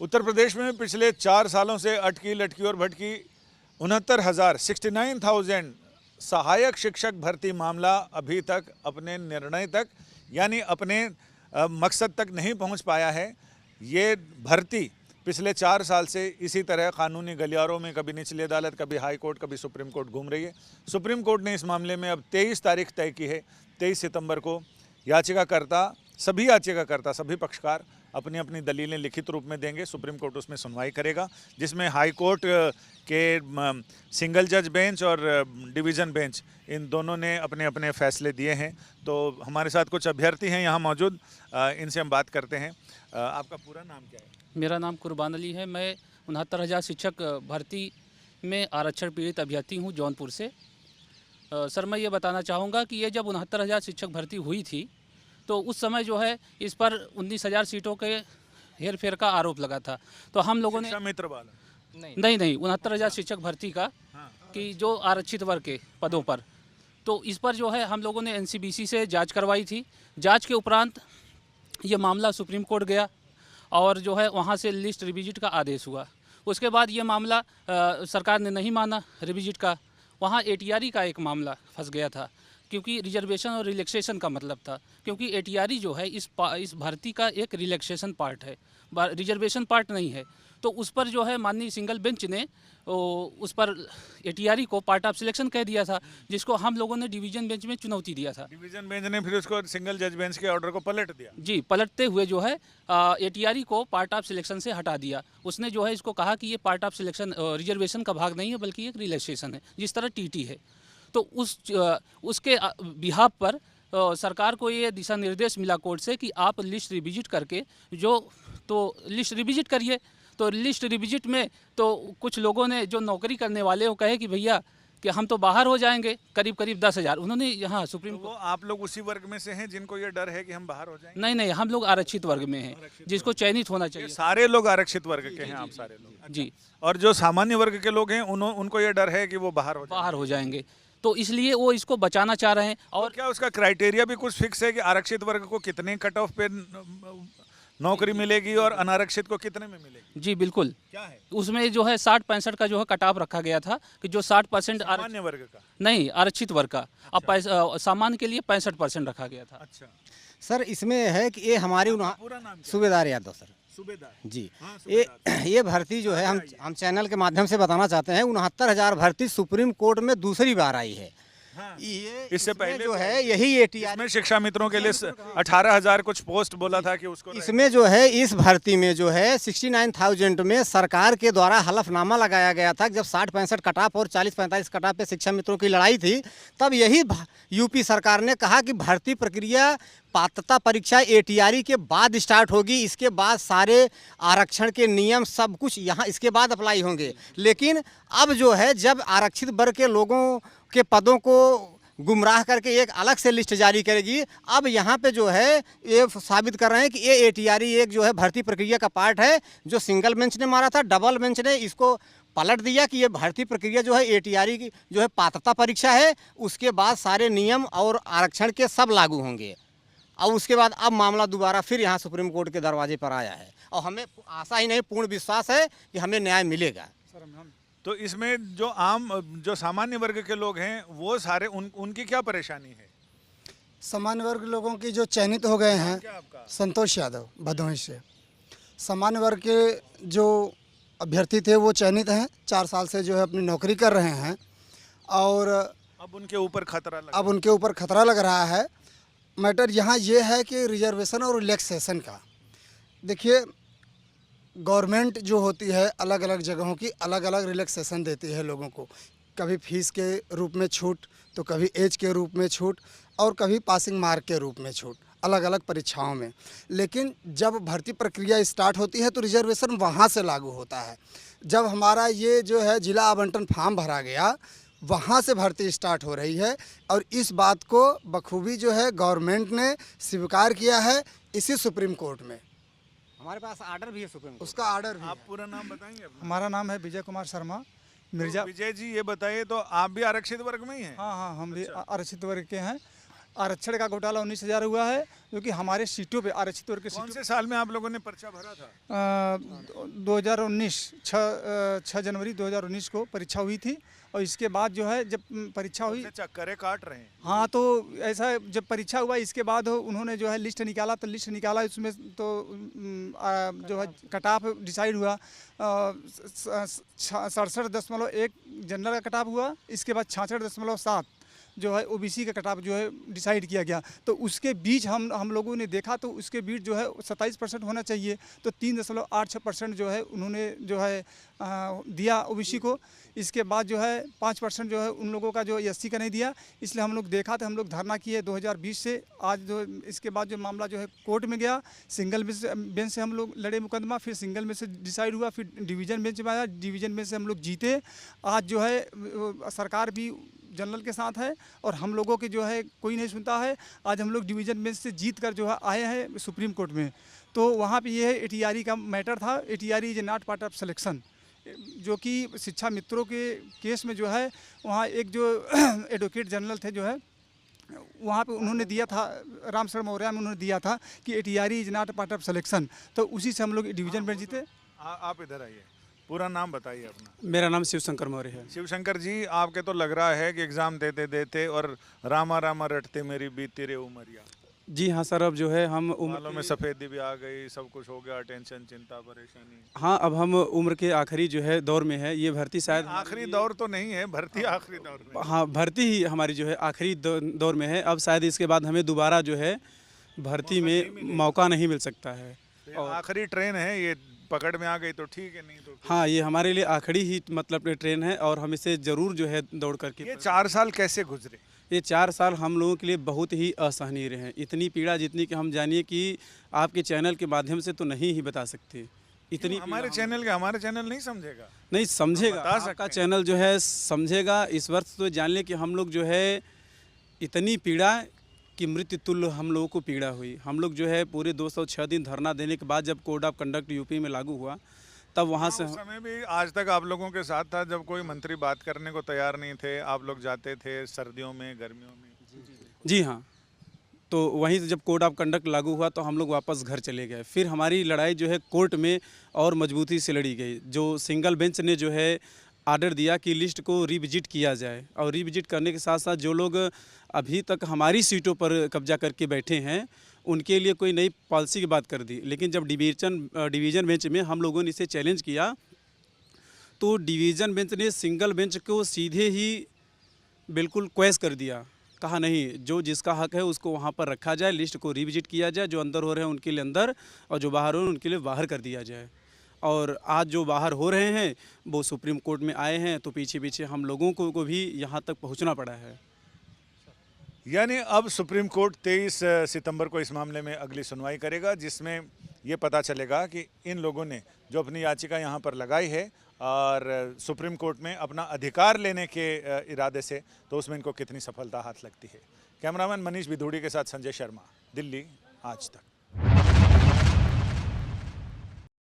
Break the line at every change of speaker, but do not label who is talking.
उत्तर प्रदेश में पिछले 4 सालों से अटकी लटकी और भटकी 69,000 सहायक शिक्षक भर्ती मामला अभी तक अपने निर्णय तक यानी अपने मकसद तक नहीं पहुंच पाया है। ये भर्ती पिछले 4 साल से इसी तरह कानूनी गलियारों में कभी निचली अदालत, कभी हाई कोर्ट, कभी सुप्रीम कोर्ट घूम रही है। सुप्रीम कोर्ट ने इस मामले में अब 23 तारीख तय की है। 23 सितंबर को सभी पक्षकार अपनी अपनी दलीलें लिखित रूप में देंगे। सुप्रीम कोर्ट उसमें सुनवाई करेगा, जिसमें हाई कोर्ट के सिंगल जज बेंच और डिवीज़न बेंच इन दोनों ने अपने अपने फैसले दिए हैं। तो हमारे साथ कुछ अभ्यर्थी हैं यहाँ मौजूद, इनसे हम बात करते हैं। आपका पूरा नाम क्या है?
मेरा नाम कुर्बान अली है। मैं 69,000 शिक्षक भर्ती में आरक्षण पीड़ित अभ्यर्थी हूँ जौनपुर से। सर, मैं ये बताना चाहूँगा कि ये जब 69,000 शिक्षक भर्ती हुई थी तो उस समय जो है इस पर 19,000 सीटों के हेर फेर का आरोप लगा था। तो हम लोगों ने
मित्र वाला
नहीं 69,000 शिक्षक भर्ती का कि जो आरक्षित वर्ग के पदों पर, तो इस पर जो है हम लोगों ने एनसीबीसी से जांच करवाई थी। जांच के उपरांत ये मामला सुप्रीम कोर्ट गया और जो है वहाँ से लिस्ट रिविजिट का आदेश हुआ। उसके बाद ये मामला सरकार ने नहीं माना रिविजिट का। वहाँ एटीआरई का एक मामला फंस गया था, क्योंकि रिजर्वेशन और रिलैक्सेशन का मतलब था, क्योंकि एटीआरई जो है इस भर्ती का एक रिलैक्सेशन पार्ट है, रिजर्वेशन पार्ट नहीं है। तो उस पर जो है माननीय सिंगल बेंच ने उस पर एटीआरई को पार्ट ऑफ सिलेक्शन कह दिया था, जिसको हम लोगों ने डिवीजन बेंच में चुनौती दिया था।
डिवीजन बेंच ने फिर उसको सिंगल जज बेंच के ऑर्डर को पलट दिया।
जी, पलटते हुए जो है एटीआरई को पार्ट ऑफ सिलेक्शन से हटा दिया। उसने जो है इसको कहा कि ये पार्ट ऑफ सिलेक्शन रिजर्वेशन का भाग नहीं है, बल्कि एक रिलैक्सेशन है, जिस तरह टीटी है। तो उसके बिहाफ पर सरकार को ये दिशा निर्देश मिला कोर्ट से कि आप लिस्ट रिविजिट करके लिस्ट रिविजिट करिए। तो लिस्ट रिविजिट में तो कुछ लोगों ने जो नौकरी करने वाले वो कहे कि भैया कि हम तो बाहर हो जाएंगे, करीब 10,000 उन्होंने यहाँ सुप्रीम
कोर्ट। आप लोग उसी वर्ग में से हैं जिनको ये डर है कि हम बाहर हो जाएंगे?
नहीं, हम लोग आरक्षित वर्ग में हैं, जिसको चयनित होना चाहिए।
सारे लोग आरक्षित वर्ग के हैं? आप सारे लोग?
जी।
और जो सामान्य वर्ग के लोग हैं उनको ये डर है कि वो बाहर हो
जाएंगे, तो इसलिए वो इसको बचाना चाह रहे हैं। और
तो क्या उसका क्राइटेरिया भी कुछ फिक्स है कि आरक्षित वर्ग को कितने कट ऑफ पे नौकरी मिलेगी और अनारक्षित को कितने में मिलेगी?
जी बिल्कुल।
क्या है
उसमें जो है 60-65 का जो है कट ऑफ रखा गया था कि जो 60%
सामान्य वर्ग का
नहीं, आरक्षित वर्ग का।
अच्छा।
अब सामान्य के लिए 65% रखा गया था।
अच्छा
सर, इसमें है कि ये हमारी
पूरा नाम
सूबेदार यादव सर।
सूबेदार
जी।
हाँ,
ये भर्ती जो है हम चैनल के माध्यम से बताना चाहते हैं। 69,000 भर्ती सुप्रीम कोर्ट में दूसरी बार आई है।
हाँ।
इससे पहले जो है यही एटीआरई
में शिक्षा मित्रों के लिए 18,000 कुछ पोस्ट बोला था कि उसको
इसमें जो है इस भर्ती में जो है 69,000 में सरकार के द्वारा हलफनामा लगाया गया था। जब 60-65 कटाप और 40-45 कटाप पे शिक्षा मित्रों की लड़ाई थी, तब यही यूपी सरकार ने कहा कि भर्ती प्रक्रिया पात्रता परीक्षा एटीआरई के बाद स्टार्ट होगी। इसके बाद सारे आरक्षण के नियम सब कुछ यहाँ इसके बाद अप्लाई होंगे। लेकिन अब जो है जब आरक्षित वर्ग के लोगों के पदों को गुमराह करके एक अलग से लिस्ट जारी करेगी, अब यहाँ पे जो है ये साबित कर रहे हैं कि ये एटीआरई एक जो है भर्ती प्रक्रिया का पार्ट है। जो सिंगल बेंच ने मारा था, डबल बेंच ने इसको पलट दिया कि ये भर्ती प्रक्रिया जो है एटीआरई की जो है पात्रता परीक्षा है, उसके बाद सारे नियम और आरक्षण के सब लागू होंगे। और उसके बाद अब मामला दोबारा फिर यहाँ सुप्रीम कोर्ट के दरवाजे पर आया है और हमें आशा ही नहीं, पूर्ण विश्वास है कि हमें न्याय मिलेगा।
तो इसमें जो सामान्य वर्ग के लोग हैं वो सारे उनकी क्या परेशानी है?
सामान्य वर्ग लोगों की जो चयनित हो गए हैं, संतोष यादव भदोही से। सामान्य वर्ग के जो अभ्यर्थी थे वो चयनित हैं, 4 साल से जो है अपनी नौकरी कर रहे हैं और
अब उनके ऊपर
खतरा लग रहा है। मैटर यहाँ ये है कि रिजर्वेशन और रिलैक्सेशन का। देखिए, गवर्नमेंट जो होती है अलग अलग जगहों की अलग अलग रिलैक्सेशन देती है लोगों को। कभी फीस के रूप में छूट, तो कभी एज के रूप में छूट और कभी पासिंग मार्क के रूप में छूट, अलग अलग परीक्षाओं में। लेकिन जब भर्ती प्रक्रिया स्टार्ट होती है तो रिजर्वेशन वहाँ से लागू होता है। जब हमारा ये जो है जिला आवंटन फॉर्म भरा गया, वहाँ से भर्ती स्टार्ट हो रही है और इस बात को बखूबी जो है गवर्नमेंट ने स्वीकार किया है इसी सुप्रीम कोर्ट में।
हमारे पास आर्डर भी है सुप्रीम कोर्ट,
उसका आर्डर भी।
आप पूरा नाम बताएंगे?
हमारा नाम है विजय कुमार शर्मा, मिर्जा।
विजय जी, ये बताइए, तो आप भी आरक्षित वर्ग में ही हैं?
हाँ, हम भी आरक्षित वर्ग के हैं। आरक्षण का घोटाला 19,000 हुआ है, जो कि हमारे सीटों पे आरक्षित वर्ग के
कौन
सीटों
से साल में आप लोगों ने पर्चा भरा था?
2019 6 जनवरी 2019 को परीक्षा हुई थी। और इसके बाद जो है जब परीक्षा हुई,
सबसे चक्करे काट रहे हैं।
हाँ, तो ऐसा जब परीक्षा हुआ इसके बाद उन्होंने जो है लिस्ट निकाला, तो लिस्ट निकाला उसमें तो जो है कट ऑफ डिसाइड हुआ 67.1 जनरल का कट ऑफ हुआ। इसके बाद 66.7 जो है ओबीसी का कट ऑफ जो है डिसाइड किया गया। तो उसके बीच हम लोगों ने देखा तो उसके बीच जो है 27% होना चाहिए, तो 3.86% जो है उन्होंने जो है दिया ओबीसी को। इसके बाद जो है 5% जो है उन लोगों का जो एससी का नहीं दिया। इसलिए हम लोग देखा तो हम लोग धरना किए 2020 से आज जो इसके बाद जो मामला जो है कोर्ट में गया, सिंगल बेंच से हम लोग लड़े मुकदमा, फिर सिंगल बेंच से डिसाइड हुआ, फिर डिवीज़न बेंच में आया, डिवीज़न बेंच से हम लोग जीते। आज जो है सरकार भी जनरल के साथ है और हम लोगों के जो है कोई नहीं सुनता है। आज हम लोग डिवीज़न बेंच से जीत कर जो है आए हैं सुप्रीम कोर्ट में। तो वहाँ पे ये है एटीआरई का मैटर था। ATRE is not part of selection, जो कि शिक्षा मित्रों के केस में जो है वहाँ एक जो एडवोकेट जनरल थे जो है वहाँ पे उन्होंने दिया था, राम शरण मौर्य में उन्होंने दिया था कि ATRE is not part of selection. तो उसी से हम लोग डिवीज़न बेंच जीते।
आप इधर आइए, पूरा नाम बताइए अपना।
मेरा नाम शिवशंकर मौर्य है।
शिवशंकर जी, आपके तो लग रहा है कि एग्जाम देते देते और रामा रामा रटते मेरी बीती रे उमरिया।
जी हाँ सर, अब जो है हम
बालों में सफ़ेदी भी आ गई, सब कुछ हो गया, टेंशन चिंता परेशानी।
हाँ, अब हम उम्र के आखिरी जो है दौर में है। ये भर्ती शायद
आखिरी दौर तो नहीं है, भर्ती आखिरी दौर में।
हाँ, भर्ती ही हमारी जो है आखिरी दौर में है। अब शायद इसके बाद हमें दोबारा जो है भर्ती में मौका नहीं मिल सकता है।
और आखिरी ट्रेन है ये, पकड़ में आ गई तो ठीक है, नहीं तो
हाँ, ये हमारे लिए आखिरी ही मतलब ट्रेन है और हम इसे ज़रूर जो है दौड़ करके।
ये 4 साल कैसे गुजरे?
ये 4 साल हम लोगों के लिए बहुत ही असहनीय रहे हैं। इतनी पीड़ा जितनी कि हम जानिए कि आपके चैनल के माध्यम से तो नहीं ही बता सकते। इतनी
हमारे चैनल नहीं समझेगा।
नहीं समझेगा,
बता सकते
आपका
हैं।
चैनल जो है समझेगा। इस वर्ष तो जान लें कि हम लोग जो है इतनी पीड़ा कि मृत्यु तुल्य हम लोगों को पीड़ा हुई। हम लोग जो है पूरे 206 दिन धरना देने के बाद जब कोड ऑफ कंडक्ट यूपी में लागू हुआ तब वहाँ से
उस समय भी आज तक आप लोगों के साथ था जब कोई मंत्री बात करने को तैयार नहीं थे, आप लोग जाते थे सर्दियों में, गर्मियों में।
जी हाँ, तो वहीं से जब कोड ऑफ कंडक्ट लागू हुआ तो हम लोग वापस घर चले गए। फिर हमारी लड़ाई जो है कोर्ट में और मजबूती से लड़ी गई। जो सिंगल बेंच ने जो है आर्डर दिया कि लिस्ट को रिविजिट किया जाए और रिविजिट करने के साथ साथ जो लोग अभी तक हमारी सीटों पर कब्जा करके बैठे हैं उनके लिए कोई नई पॉलिसी की बात कर दी। लेकिन जब डिवीज़न बेंच में हम लोगों ने इसे चैलेंज किया तो डिवीज़न बेंच ने सिंगल बेंच को सीधे ही बिल्कुल क्वेश कर दिया। कहा नहीं, जो जिसका हक है उसको वहाँ पर रखा जाए, लिस्ट को रिविजिट किया जाए, जो अंदर हो रहे हैं उनके लिए अंदर और जो बाहर हो रहे हैं उनके लिए बाहर कर दिया जाए। और आज जो बाहर हो रहे हैं वो सुप्रीम कोर्ट में आए हैं तो पीछे पीछे हम लोगों को भी यहाँ तक पहुँचना पड़ा है।
यानी अब सुप्रीम कोर्ट 23 सितंबर को इस मामले में अगली सुनवाई करेगा, जिसमें ये पता चलेगा कि इन लोगों ने जो अपनी याचिका यहाँ पर लगाई है और सुप्रीम कोर्ट में अपना अधिकार लेने के इरादे से, तो उसमें इनको कितनी सफलता हाथ लगती है। कैमरामैन मनीष बिधूड़ी के साथ संजय शर्मा, दिल्ली आज तक।